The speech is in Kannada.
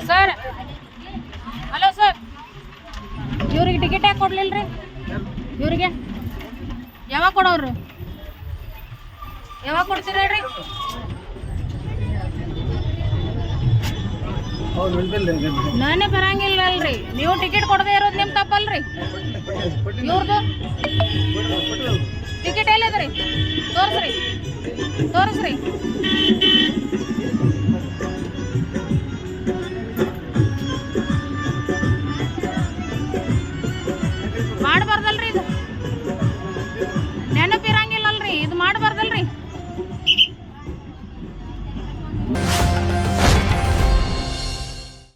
ಸರ್ ಹಲೋ ಸರ್, ಇವ್ರಿಗೆ ಟಿಕೆಟ್ ಯಾಕೆ ಕೊಡ್ಲಿಲ್ಲ ರೀ? ಇವ್ರಿಗೆ ಯಾವಾಗ ಕೊಡೋರು? ಯಾವಾಗ ಕೊಡ್ತೀರ ಹೇಳ್ರಿ? ನಾನೇ ಬರಂಗಿಲ್ಲ ಅಲ್ರಿ, ನೀವು ಟಿಕೆಟ್ ಕೊಡದೇ ಇರೋದು ನಿಮ್ಮ ತಪ್ಪಲ್ರಿ. ಇವ್ರದ್ದು ಟಿಕೆಟ್ ಎಲ್ಲಿದ್ರಿ? ತೋರಿಸ್ರಿ ತೋರಿಸ್ರಿ.